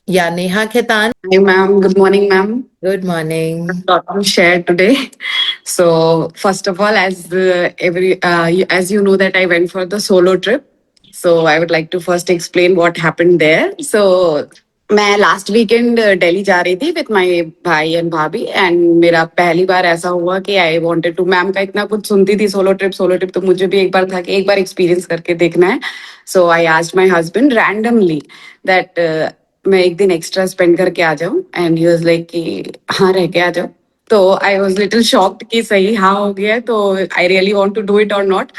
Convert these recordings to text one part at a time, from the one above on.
Yeah, Neha Khetan. Hi, ma'am. Good morning, ma'am. Good morning. Lot to share today. So, first of all, as you know that I went for the solo trip. So, I would like to first explain what happened there. So, मैं last weekend Delhi जा रही थी with my भाई and भाभी and मेरा पहली बार ऐसा हुआ कि आई वांटेड टू मैम का इतना कुछ सुनती थी सोलो ट्रिप तो मुझे भी एक बार था कि एक बार एक्सपीरियंस करके देखना है so I asked my husband randomly that मैं एक दिन एक्स्ट्रा स्पेंड करके आ जाऊं एंड ही वाज लाइक कि हाँ रह के आ जाओ तो आई वाज लिटिल शॉक्ड कि सही हाँ हो गया तो I really want to do it और नॉट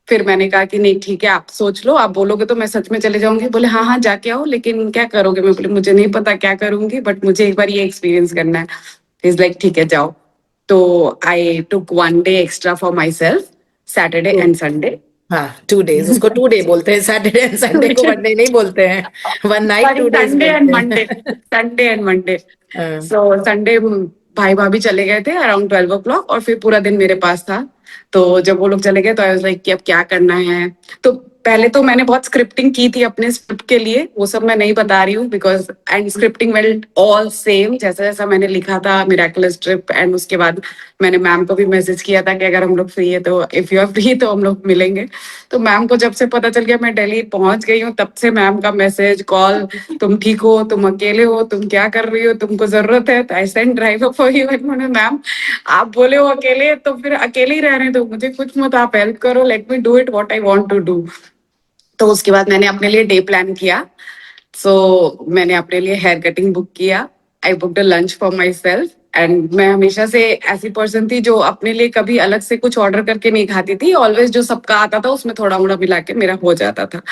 फिर मैंने कहा कि नहीं ठीक है आप सोच लो आप बोलोगे तो मैं सच में चले जाऊंगी बोले हाँ हाँ जाके आओ लेकिन क्या करोगे मैं बोली मुझे नहीं पता क्या करूंगी बट मुझे एक बार ये एक्सपीरियंस करना है इज लाइक ठीक है जाओ तो आई टुक 1 day extra for my self Saturday and Sunday हाँ 2 days, उसको 2 day बोलते हैं, सैटरडे एंड संडे को 1 day नहीं बोलते हैं, 1 night 2 days संडे एंड बोलते मंडे हैं। संडे एंड मंडे हाँ, सो संडे भाई भाभी चले गए थे अराउंड 12 o'clock और फिर पूरा दिन मेरे पास था तो जब वो लोग चले गए तो आई वाज लाइक कि अब क्या करना है तो पहले तो मैंने बहुत स्क्रिप्टिंग की थी अपने स्क्रिप्ट के लिए वो सब मैं नहीं बता रही हूँ because and scripting belt all same जैसा जैसा मैंने लिखा था मिराकुलस ट्रिप एंड उसके बाद मैंने मैम को भी मैसेज किया था कि अगर हम लोग फ्री है तो इफ यू आर फ्री तो हम लोग मिलेंगे तो मैम को जब से पता चल गया मैं दिल्ली पहुंच गई हूँ तब से मैम का मैसेज कॉल तुम ठीक हो तुम अकेले हो तुम क्या कर रही हो तुमको जरूरत है तो I send driver for you ma'am आप बोले हो अकेले तो फिर अकेले ही रहने दो मुझे कुछ मत आप हेल्प करो let me do it what I want to do तो उसके बाद मैंने अपने लिए डे प्लान किया मैंने अपने लिए हेयर कटिंग बुक किया I booked a lunch for myself and मैं हमेशा से ऐसी पर्सन थी जो अपने लिए कभी अलग से कुछ ऑर्डर करके नहीं खाती थी ऑलवेज जो सबका आता था उसमें थोड़ा मोड़ा मिला के मेरा हो जाता था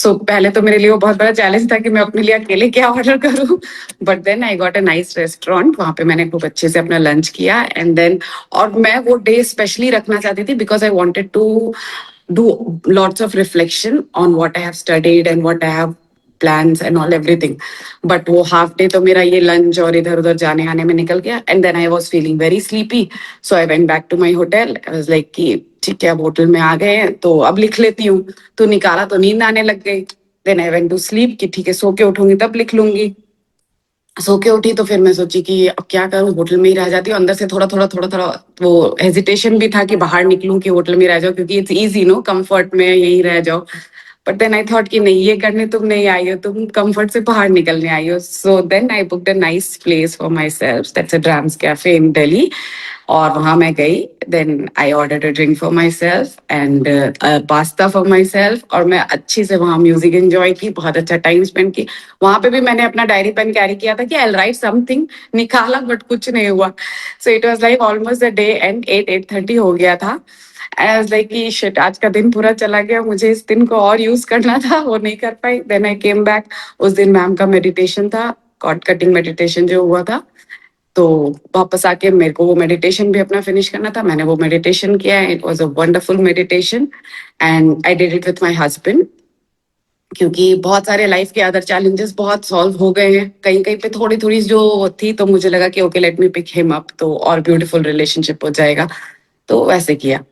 पहले तो मेरे लिए वो बहुत बड़ा चैलेंज था कि मैं अपने लिए अकेले क्या ऑर्डर करूं but then I got a nice restaurant वहां पे मैंने खूब अच्छे से अपना लंच किया एंड देन और मैं वो डे स्पेशली रखना चाहती थी because I wanted to do lots of reflection on what I have studied and what I have plans and all everything but वो हाफ डे तो मेरा ये लंच और इधर उधर जाने आने में निकल गया and then I was feeling very sleepy so I went back to my hotel I was like कि ठीक है अब होटल में आ गए हैं तो अब लिख लेती हूँ तो निकाला तो नींद आने लग गई then I went to sleep कि ठीक है सो के उठूंगी तब लिख लूंगी सो के उठी तो फिर मैं सोची कि अब क्या करूं होटल में ही रह जाती हूँ अंदर से थोड़ा थोड़ा वो हेजिटेशन भी था कि बाहर निकलूं कि होटल में रह जाओ क्योंकि इट्स इजी नो कंफर्ट में यहीं रह जाओ बट देन आई थॉट कि नहीं ये करने तुम नहीं आई हो तुम कंफर्ट से बाहर निकलने आई हो so then I booked a nice place for myself that's a Drums Cafe in Delhi और वहां मैं गई then I order a drink for myself and pasta for myself और मैं अच्छी से वहां म्यूजिक एंजॉय की बहुत अच्छा टाइम स्पेंड की वहां पे भी मैंने अपना डायरी पेन कैरी किया था कि आई राइट समथिंग निकाला बट कुछ नहीं हुआ सो it was like almost the day and 8-8:30 हो गया था आई वाज लाइक कि शिट आज का दिन पूरा चला गया मुझे इस दिन को और यूज करना था वो नहीं कर पाई देन आई केम बैक उस दिन मैम का मेडिटेशन था कॉर्ड कटिंग मेडिटेशन जो हुआ था तो वापस आके मेरे को वो मेडिटेशन भी अपना फिनिश करना था मैंने वो मेडिटेशन किया it was a wonderful meditation and I did it with my husband क्योंकि बहुत सारे लाइफ के अदर चैलेंजेस बहुत सॉल्व हो गए हैं कहीं कहीं पे थोड़ी थोड़ी जो थी तो मुझे लगा कि okay let me pick him up तो और ब्यूटीफुल रिलेशनशिप हो जाएगा तो वैसे किया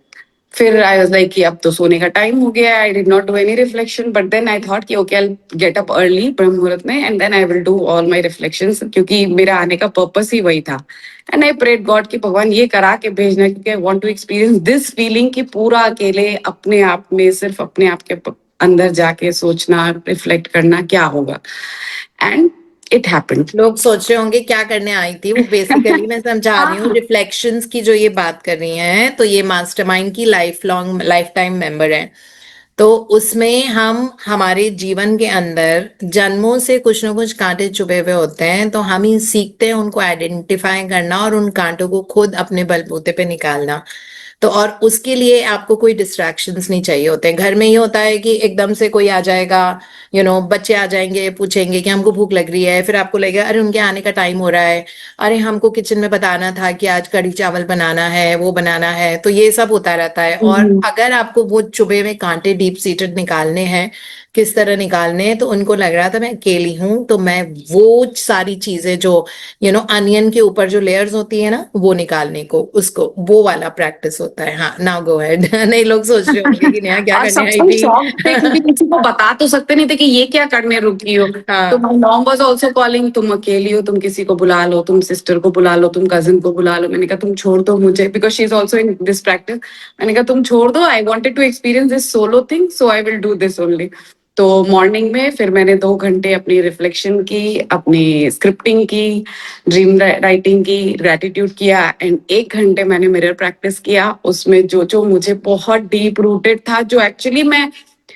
फिर आई वाज लाइक कि अब तो सोने का टाइम हो गया I did not do any reflection but then I thought कि okay I get up early ब्रह्म मुहूर्त में and then I will do all my reflections क्योंकि मेरा आने का पर्पस ही वही था एंड आई प्रेड गॉड कि भगवान ये करा के भेजना क्योंकि I want to experience this feeling कि पूरा अकेले अपने आप में सिर्फ अपने आप के अंदर जाके सोचना रिफ्लेक्ट करना क्या होगा एंड इट हैपेंड लोग सोच रहे होंगे क्या करने आई थी वो। बेसिकली मैं समझा रही हूँ, रिफ्लेक्शंस की जो ये बात कर रही हैं, तो ये मास्टरमाइंड की life long life time member है। तो उसमें हम हमारे जीवन के अंदर जन्मों से कुछ ना कुछ कांटे चुभे हुए होते हैं, तो हम ही सीखते हैं उनको आइडेंटिफाई करना और उन कांटों को खुद अपने बलबूते पे निकालना। तो और उसके लिए आपको कोई डिस्ट्रैक्शंस नहीं चाहिए होते हैं। घर में ही होता है कि एकदम से कोई आ जाएगा, बच्चे आ जाएंगे, पूछेंगे कि हमको भूख लग रही है, फिर आपको लगेगा अरे उनके आने का टाइम हो रहा है, अरे हमको किचन में बताना था कि आज कढ़ी चावल बनाना है, वो बनाना है, तो ये सब होता रहता है। और अगर आपको वो चुभे हुए कांटे डीप सीटेड निकालने हैं किस तरह निकालने हैं, तो उनको लग रहा था मैं अकेली हूं, तो मैं वो सारी चीजें जो अनियन के ऊपर जो लेयर्स होती है ना, वो निकालने को, उसको वो वाला प्रैक्टिस होता है। हाँ, नाउ गो अहेड। नहीं, लोग सोच रहे होंगे कि नेहा क्या और करने सब आई कोई थी। शॉक थे क्योंकि किसी को बता तो सकते नहीं थे कि ये क्या करने रुकी हो। तो हाँ। My mom was also calling, तुम अकेली हो, तुम किसी को बुला लो, तुम सिस्टर को बुला लो, तुम कजिन को बुला लो। मैंने कहा तुम छोड़ दो मुझे, because she is also in this practice. मैंने कहा तुम छोड़ दो, I wanted to experience this solo thing, so I will do this only. तो मॉर्निंग में फिर मैंने 2 घंटे अपनी रिफ्लेक्शन की, अपनी स्क्रिप्टिंग की, ड्रीम राइटिंग की, ग्रेटिट्यूड किया, एंड 1 घंटे मैंने मिरर प्रैक्टिस किया। उसमें जो जो मुझे बहुत डीप रूटेड था, जो एक्चुअली मैं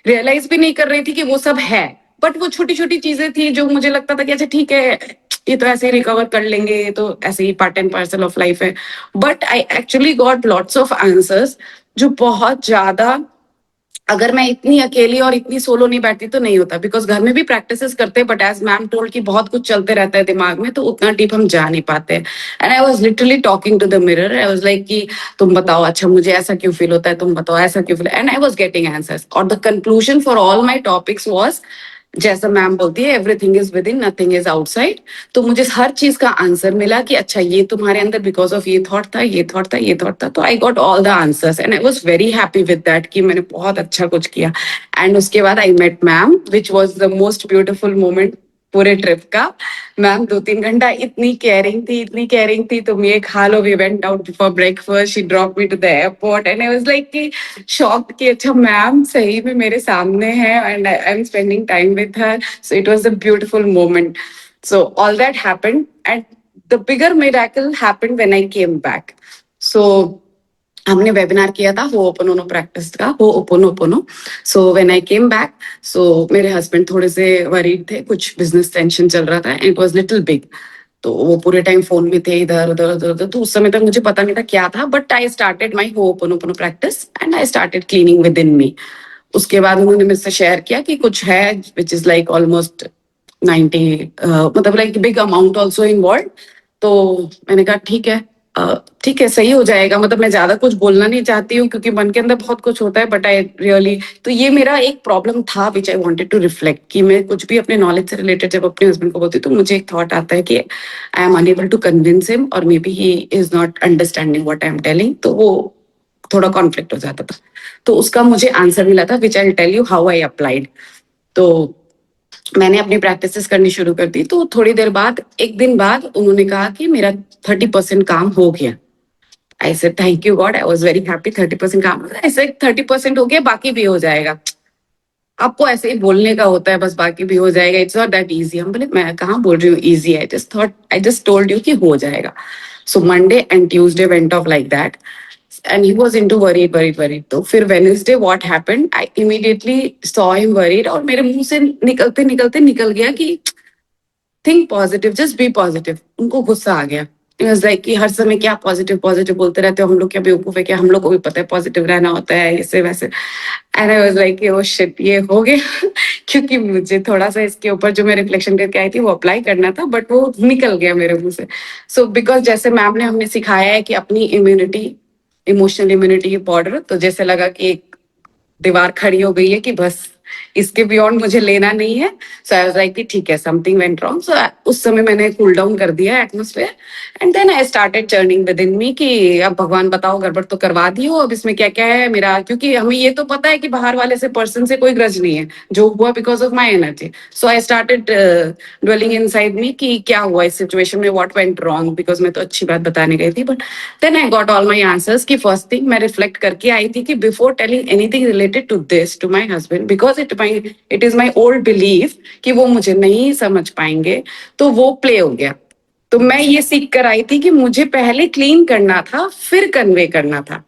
रियलाइज भी नहीं कर रही थी कि वो सब है, बट वो छोटी छोटी चीजें थी जो मुझे लगता था कि अच्छा ठीक है, ये तो ऐसे ही रिकवर कर लेंगे, ये तो ऐसे ही part and parcel of life है। But I actually got lots of answers जो बहुत ज्यादा, अगर मैं इतनी अकेली और इतनी सोलो नहीं बैठती तो नहीं होता। बिकॉज घर में भी प्रैक्टिसेस करते, बट एज मैम टोल्ड कि बहुत कुछ चलते रहता है दिमाग में, तो उतना डीप हम जा नहीं पाते। And I was literally talking to the mirror, I was like कि तुम बताओ, अच्छा मुझे ऐसा क्यों फील होता है, तुम बताओ ऐसा क्यों feel, and I was getting answers. और the conclusion for all my topics was, जैसा मैम बोलती है, everything is within, nothing is outside. तो मुझे हर चीज का आंसर मिला कि अच्छा ये तुम्हारे अंदर बिकॉज ऑफ ये थॉट था, ये थॉट था, ये थॉट था। तो I got all the answers and I was very happy with that कि मैंने बहुत अच्छा कुछ किया। एंड उसके बाद I met ma'am, which was the most beautiful moment पूरे ट्रिप का। मैम 2-3 घंटा इतनी केयरिंग थी, इतनी केयरिंग थी, तुम ये खा लो, we went out for breakfast, she drop me to the airport, and I was like कि शॉक्ड कि अच्छा मैम सही में मेरे सामने है, and I am spending time with her. So it was a beautiful moment. So all that happened and the bigger miracle happened when I came back. सो हमने वेबिनार किया था हो ओपनोनो प्रैक्टिस का, हो ओपनोनो। So when I came back, सो मेरे husband थोड़े से वरीड थे, कुछ बिजनेस टेंशन चल रहा था, इट वाज लिटिल बिग। तो वो पूरे टाइम फोन में थे, इधर उधर उधर उधर। तो उस समय तक मुझे पता नहीं था क्या था, but I started my ho'oponopono practice and I started cleaning within me. उसके बाद उन्होंने मुझसे शेयर किया कि कुछ है विच इज लाइक ऑलमोस्ट 90, मतलब like big amount also involve. तो मैंने कहा ठीक है, ठीक है, सही हो जाएगा। मतलब मैं ज्यादा कुछ बोलना नहीं चाहती हूँ क्योंकि मन के अंदर बहुत कुछ होता है, बट आई रियली, तो ये मेरा एक प्रॉब्लम था which I wanted to reflect, कि मैं कुछ भी अपने नॉलेज से रिलेटेड जब अपने हस्बैंड को बोलती हूँ तो मुझे एक थॉट आता है कि I am unable to convince him, और maybe he is not understanding what I am telling. तो वो थोड़ा कॉन्फ्लिक्ट हो जाता था। तो उसका मुझे आंसर मिला था which I tell you how I applied. तो मैंने अपनी प्रैक्टिसेस करनी शुरू कर दी। तो थोड़ी देर बाद, एक दिन बाद, उन्होंने कहा कि मेरा 30% काम हो गया। I said thank you God, I was very happy. 30% काम, ऐसे 30% हो गया, बाकी भी हो जाएगा। आपको ऐसे ही बोलने का होता है, बस बाकी भी हो जाएगा, इट्स नॉट दैट इजी। हम बोले मैं कहाँ बोल रही हूँ easy, I just told you कि हो जाएगा। So Monday and Tuesday went of like that and he was into worried. तो फिर Wednesday what happened, I immediately saw him worried, और मेरे मुंह से निकलते निकलते निकल गया कि think positive, just be positive. उनको गुस्सा आ गया, इट वाज लाइक कि हर समय क्या पॉजिटिव पॉजिटिव बोलते रहते हो, हम लोग क्या बेवकूफ है क्या, हम लोग को भी पता है पॉजिटिव रहना होता है, ऐसे वैसे। And I was like oh shit, ये हो गया। क्योंकि मुझे थोड़ा सा इसके ऊपर जो मैं रिफ्लेक्शन करके आई थी वो अप्लाई करना था, बट वो निकल गया मेरे मुंह से। सो बिकॉज जैसे मैम ने हमने सिखाया है कि अपनी इम्यूनिटी, इमोशनल इम्यूनिटी की बॉर्डर, तो जैसे लगा कि एक दीवार खड़ी हो गई है कि बस इसके बियॉन्ड मुझे लेना नहीं है। सो आई वाज लाइक कि ठीक है, समथिंग वेंट रॉन्ग। सो उस समय मैंने कूल डाउन कर दिया atmosphere, and then I started journaling within me कि अब भगवान बताओ, गड़बड़ तो करवा दी हो, अब इसमें क्या क्या है मेरा। क्योंकि हमें ये तो पता है कि बाहर वाले से पर्सन से कोई ग्रज नहीं है, जो हुआ because of my energy. So I started dwelling inside me कि क्या हुआ इस सिचुएशन में, व्हाट वेंट रॉन्ग, बिकॉज मैं तो अच्छी बात बताने गई थी। But then I got all my answers कि फर्स्ट थिंग मैं रिफ्लेक्ट करके आई थी कि before telling anything related to this to my husband, because it is my old belief कि वो मुझे नहीं समझ पाएंगे, तो वो प्ले हो गया। तो मैं ये सीख कर आई थी कि मुझे पहले क्लीन करना था, फिर कन्वे करना था।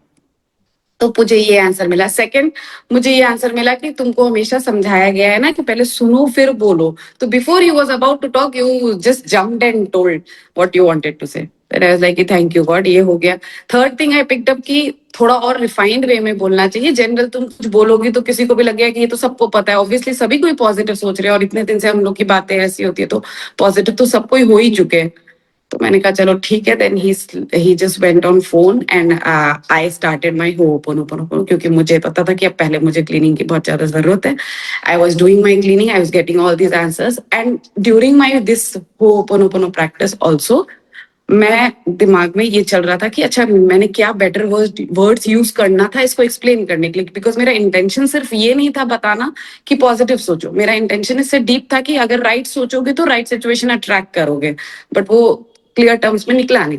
तो मुझे ये आंसर मिला। सेकंड, मुझे ये आंसर मिला कि तुमको हमेशा समझाया गया है ना कि पहले सुनो फिर बोलो। तो before you was about to talk, you just jumped and told what you wanted to say. I was like thank you God, ये हो गया। Third thing I picked up कि थोड़ा और रिफाइंड वे में बोलना चाहिए। जनरल तुम कुछ बोलोगी तो किसी को भी लग गया कि ये तो सबको पता है, ऑब्वियसली सभी कोई पॉजिटिव सोच रहे हैं, और इतने दिन से हम लोग की बातें ऐसी होती है, तो पॉजिटिव तो सबको ही हो ही चुके हैं। तो मैंने कहा चलो ठीक है, then he just went on phone and I started my ho'oponopono, क्योंकि मुझे पता था कि अब पहले मुझे क्लीनिंग की बहुत ज्यादा जरूरत है. I was doing my cleaning, I was getting all these answers, and during my this ho'oponopono practice also मैं दिमाग में ये चल रहा था कि अच्छा मैंने क्या बेटर वर्ड्स यूज करना था इसको एक्सप्लेन करने के लिए, बिकॉज मेरा इंटेंशन सिर्फ ये नहीं था बताना कि पॉजिटिव सोचो. मेरा इंटेंशन इससे डीप था कि अगर राइट सोचोगे तो राइट सिचुएशन अट्रैक्ट करोगे, बट वो क्लियर टर्म्स में निकला नहीं.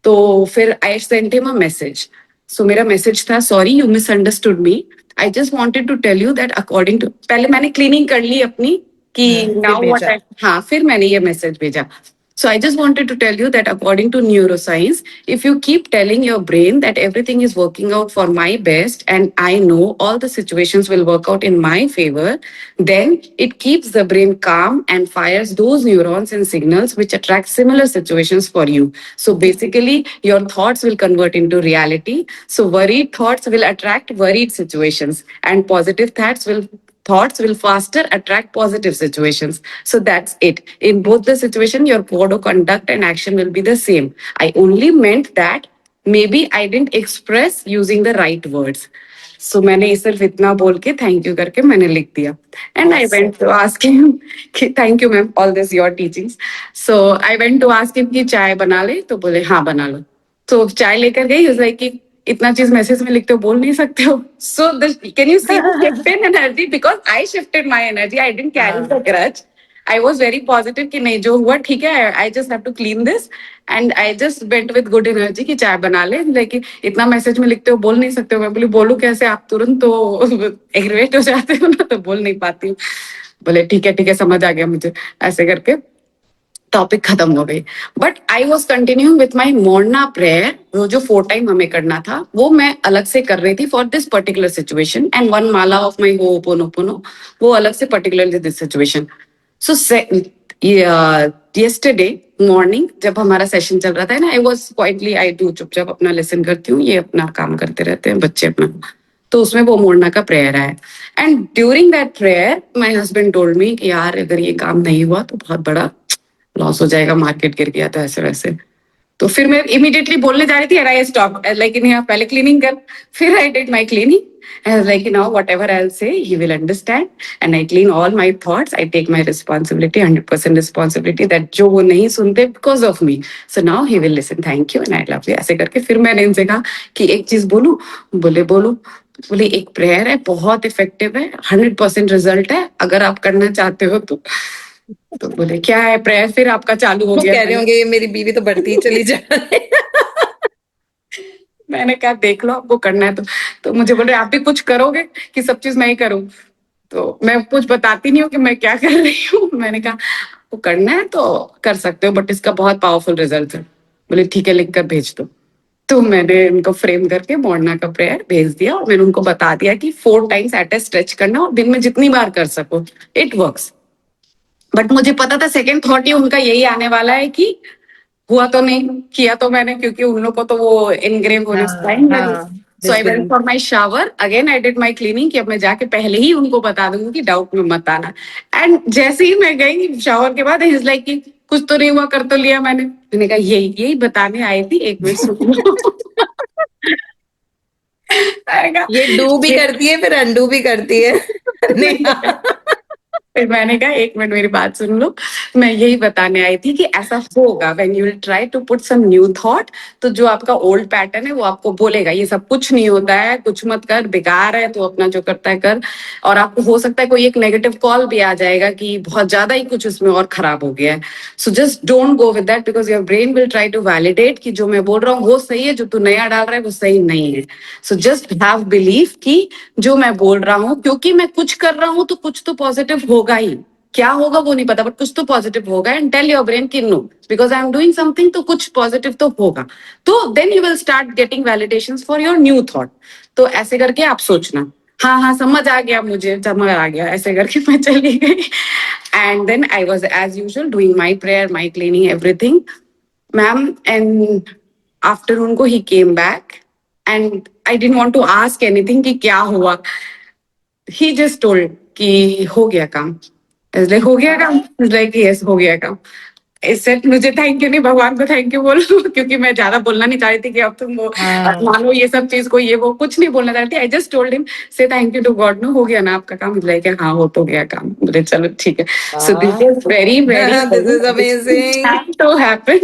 तो फिर I sent him a message. So मेरा मैसेज था, sorry you misunderstood me, I just wanted to tell you that according to, पहले मैंने क्लीनिंग कर ली अपनी कि फिर नाउ व्हाट भेजा. आई, हाँ फिर मैंने ये मैसेज भेजा. So I just wanted to tell you that according to neuroscience, if you keep telling your brain that everything is working out for my best and I know all the situations will work out in my favor, then it keeps the brain calm and fires those neurons and signals which attract similar situations for you. So basically, your thoughts will convert into reality. So worried thoughts will attract worried situations, and positive thoughts will faster attract positive situations. So that's it. In both the situation, your code of conduct and action will be the same. I only meant that maybe I didn't express using the right words. So मैंने सिर्फ इतना बोल के thank you करके मैंने लिख दिया. And I Awesome. Went to ask him कि thank you ma'am, all this your teachings. So I went to ask him कि चाय बना ले, तो बोले हाँ बना लो. तो चाय लेकर गई, लाइक कि इतना चीज मैसेज में लिखते हो, बोल नहीं सकते हो. So can you see the shift in energy, because I shifted my energy, I didn't carry the हाँ. Grudge. I was very positive कि नहीं जो हुआ ठीक है, I just have to clean this. And I just went with good energy कि चाय बना ले, लेकिन इतना मैसेज में लिखते हो, बोल नहीं सकते हो. मैं बोली बोलू कैसे, आप तुरंत तो एग्रीवेट हो जाते हो ना, तो बोल नहीं पाती हूँ. बोले ठीक है समझ आ गया मुझे, ऐसे करके टॉपिक खत्म हो गई. But I was continuing with my morning prayer. वो जो 4 टाइम हमें करना था वो मैं अलग से कर रही थी for this particular situation, and one Mala of my ho'oponopono वो अलग से particularly this situation. So yesterday morning जब हमारा सेशन चल रहा था ना, I was quietly, I do चुपचाप अपना लेसन करती हूँ, ये अपना काम करते रहते हैं बच्चे अपना. तो उसमें वो मोड़ना का प्रेयर है. And during that prayer my husband told me कि यार अगर ये काम नहीं हुआ तो बहुत बड़ा लॉस हो जाएगा, मार्केट गिर गया, तो ऐसे वैसे. तो फिर मैं इमीडिएटली बोलने जा रही थी, आई स्टॉप लाइक इन पहले क्लीनिंग कर. फिर आई did my cleaning, like now whatever I'll say he will understand, and I clean all my thoughts, I take my responsibility, 100% responsibility that जो वो नहीं सुनते because of me, so now he will listen, thank you and I love you. ऐसे करके फिर मैंने इनसे कहा कि एक चीज बोलूं. बोलो. बोले एक प्रेयर है, बहुत इफेक्टिव है, 100% रिजल्ट है, अगर आप करना चाहते हो तो. तो बोले क्या है प्रेयर, फिर आपका चालू हो वो गया. कह रहे होंगे ये मेरी बीवी तो बढ़ती ही चली जा रही है. मैंने कहा देख लो आपको करना है तो मुझे बोल रहे आप भी कुछ करोगे कि सब चीज मैं ही करूं. तो मैं कुछ बताती नहीं हूँ कि मैं क्या कर रही हूँ. मैंने कहा आपको करना है तो कर सकते हो, बट इसका बहुत पावरफुल रिजल्ट है. बोले ठीक है लिख कर भेज दो. तो मैंने उनको फ्रेम करके मोड़ना का प्रेयर भेज दिया, और मैंने उनको बता दिया कि 4 टाइम्स एट ए स्ट्रेच करना, और दिन में जितनी बार कर सको, इट वर्क्स. बट मुझे पता था सेकेंड थॉट ही उनका यही आने वाला है कि हुआ तो नहीं, किया तो मैंने, क्योंकि उन लोग को तो वो इनग्रेव होने से हाँ टाइम लगे. हाँ. So I went disbelieve. For my shower again, I did my cleaning कि अब मैं जाके पहले ही उनको बता दूंगी कि डाउट में मत आना. एंड जैसे ही मैं गई शावर के बाद, इज लाइक कि कुछ तो नहीं हुआ, कर तो लिया मैंने कहा यही यही बताने आई थी, एक मिनट सुन लो. मैंने कहा, ये डू भी करती है फिर अंडू भी करती है. नेहा. फिर मैंने कहा एक मिनट मेरी बात सुन लो, मैं यही बताने आई थी कि ऐसा होगा when you will try to put some new thought. तो जो आपका ओल्ड पैटर्न है वो आपको बोलेगा ये सब कुछ नहीं होता है, कुछ मत कर, बेकार है, तो अपना जो करता है कर. और आपको हो सकता है कोई एक नेगेटिव कॉल भी आ जाएगा कि बहुत ज्यादा ही कुछ उसमें और खराब हो गया है. So just don't go with that, because your brain will try to validate कि जो मैं बोल रहा हूँ वो सही है, जो तू नया डाल रहा है वो सही नहीं है. सो जस्ट हैव बिलीव कि जो मैं बोल रहा हूँ, क्योंकि मैं कुछ कर रहा हूँ तो कुछ तो पॉजिटिव होगा ही. क्या होगा वो नहीं पता, बट कुछ तो पॉजिटिव होगा. एंड टेल योर ब्रेन कि no, because I am doing something, तो कुछ पॉजिटिव तो होगा. तो then you will start getting validations for your new thought. तो ऐसे करके आप सोचना. हाँ हाँ समझ आ गया, मुझे समझ आ गया, ऐसे करके मैं चली गई. And then I was as usual doing my prayer, my cleaning, everything ma'am. And afternoon को ही came back, and I didn't want to ask anything कि क्या हुआ. ही जस्ट टोल्ड कि हो गया काम. हो गया काम, लाइक यस हो गया काम. इससे मुझे थैंक यू नहीं, भगवान को थैंक यू बोलो क्योंकि मैं ज्यादा बोलना नहीं चाह रही थी कि अब तुम वो हाँ मानो ये सब चीज को, ये वो कुछ नहीं बोलना चाह रही थी। आई जस्ट टोल्ड हिम से thank you to God, no हो गया ना आपका काम, लाइक हाँ हो तो गया काम, बोले चलो ठीक है। सो दिस हाँ is very very this is amazing. to happen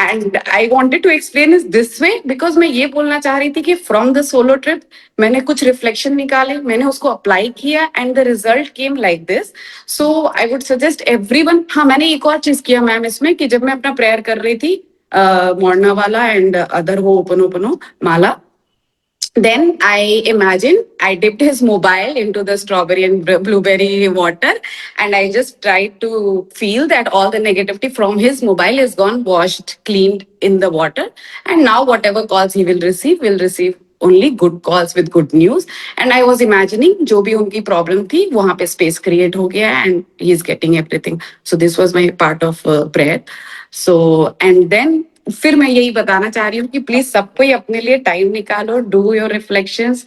and I wanted to explain is this way because मैं ये बोलना चाह रही थी कि from the solo trip मैंने कुछ रिफ्लेक्शन निकाले, मैंने उसको अप्लाई किया and the result came like this. So I would suggest everyone. हाँ, मैंने एक और चीज किया मैम इसमें कि जब मैं अपना प्रेयर कर रही थी मोरना वाला एंड अदर वो ओपनो माला, then I imagine I dipped his mobile into the strawberry and blueberry water, and I just tried to feel that all the negativity from his mobile is gone, washed, cleaned in the water, and now whatever calls he will receive only good calls with good news. And I was imagining जो भी उनकी problem थी वहां पे space create हो गया and he is getting everything. So this was my part of prayer. So and then फिर मैं यही बताना चाह रही हूँ कि प्लीज सबको ही अपने लिए टाइम निकालो, do your reflections,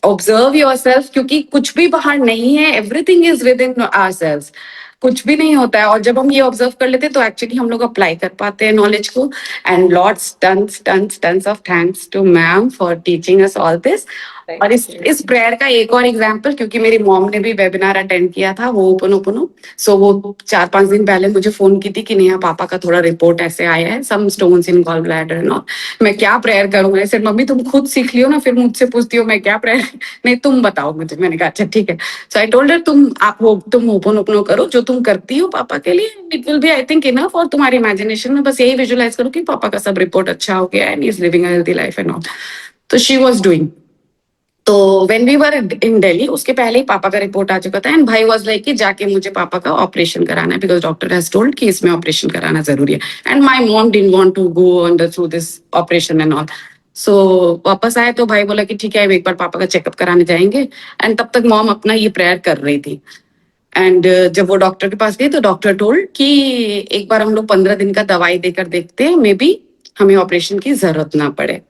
observe yourself, क्योंकि कुछ भी बाहर नहीं है, everything is with in ourselves, कुछ भी नहीं होता है। और जब हम ये ऑब्जर्व कर लेते हैं तो एक्चुअली हम लोग अप्लाई कर पाते हैं नॉलेज को। And lots tons tons tons of thanks to ma'am for teaching us all this. और इस प्रेयर का एक और एग्जाम्पल, क्योंकि मेरी मॉम ने भी वेबिनार अटेंड किया था वो ओपनो, सो वो 4-5 दिन पहले मुझे फोन की थी कि नेहा पापा का थोड़ा रिपोर्ट ऐसे आया है, some stones in gall bladder and all, मैं क्या प्रेयर करूँ? ऐसे मम्मी तुम खुद सीख लियो ना, फिर मुझसे पूछती हो मैं क्या प्रेयर नहीं तुम बताओ मुझे। मैंने कहा अच्छा ठीक है। सो आई टोल्ड हर तुम ओपनो करो जो तुम करती हो पापा के लिए, it will be I think enough. और तुम्हारी इमेजिनेशन में बस यही विजुअलाइज करो कि पापा का सब रिपोर्ट अच्छा हो गया and he is living a healthy life and all. तो शी वाज डूइंग। तो व्हेन वी वर इन दिल्ली, उसके पहले ही पापा का रिपोर्ट आ चुका था एंड भाई वाज लाइक कि जाके मुझे पापा का ऑपरेशन कराना है बिकॉज डॉक्टर हैज टोल्ड कि इसमें ऑपरेशन कराना जरूरी है। And my mom didn't want to go under through this operation and all. So वापस आए तो भाई बोला कि ठीक है एक बार पापा का चेकअप कराने जाएंगे। एंड तब तक मॉम अपना ये प्रेयर कर रही थी। एंड जब वो डॉक्टर के पास गई तो डॉक्टर टोल्ड कि एक बार हम लोग 15 दिन का दवाई देकर देखते हैं, मे बी हमें ऑपरेशन की जरूरत ना पड़े।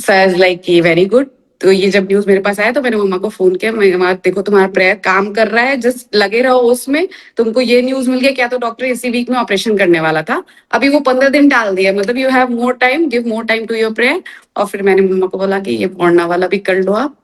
सो आई वाज लाइक कि वेरी गुड। तो ये जब न्यूज मेरे पास आया तो मैंने मम्मा को फोन किया, मैं मम्मा देखो तुम्हारा प्रेयर काम कर रहा है, जस्ट लगे रहो उसमें। तुमको ये न्यूज मिल गया, क्या तो डॉक्टर इसी वीक में ऑपरेशन करने वाला था, अभी वो 15 दिन टाल दिया, मतलब you have more time, give more time to your prayer. और फिर मैंने मम्मा को बोला कि ये मोरना वाला भी कर लो, आप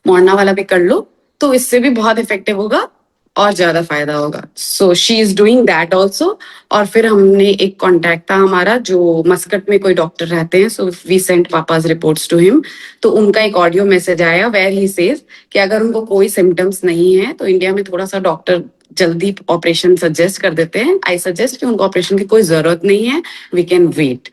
मोरना वाला भी कर लो, तो इससे भी बहुत इफेक्टिव होगा और ज्यादा फायदा होगा। So she is doing that also. और फिर हमने एक कॉन्टैक्ट था हमारा जो मस्कट में कोई डॉक्टर रहते हैं, so we sent papa's reports to him. तो उनका एक ऑडियो मैसेज आया वेयर ही सेज कि अगर उनको कोई सिम्टम्स नहीं है तो इंडिया में थोड़ा सा डॉक्टर जल्दी ऑपरेशन सजेस्ट कर देते हैं। आई सजेस्ट कि उनको ऑपरेशन की कोई जरूरत नहीं है, वी कैन वेट।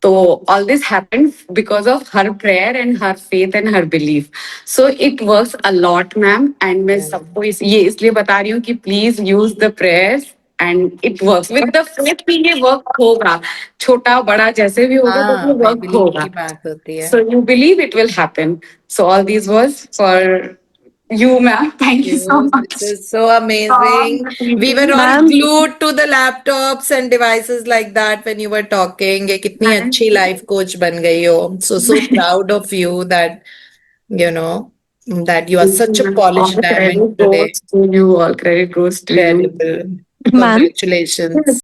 तो all this happened because of her prayer and her faith and her belief. So it works a lot, ma'am. And मैं सबको ये इसलिए बता रही हूँ कि please use the prayers and it works. With the faith भी ये work होगा, छोटा बड़ा जैसे भी होगा तो हाँ ये भाई, work बिलीव होगा। की बात होती है। So you believe it will happen. So all these was for you, ma'am. Thank you so much. This is so amazing. We were all ma'am glued to the laptops and devices like that when you were talking. ये कितनी अच्छी life coach बन गई हो. So proud of you that you know that you are such a All polished the diamond credit today. goes to you. All credit goes to you. Incredible. Ma'am Congratulations.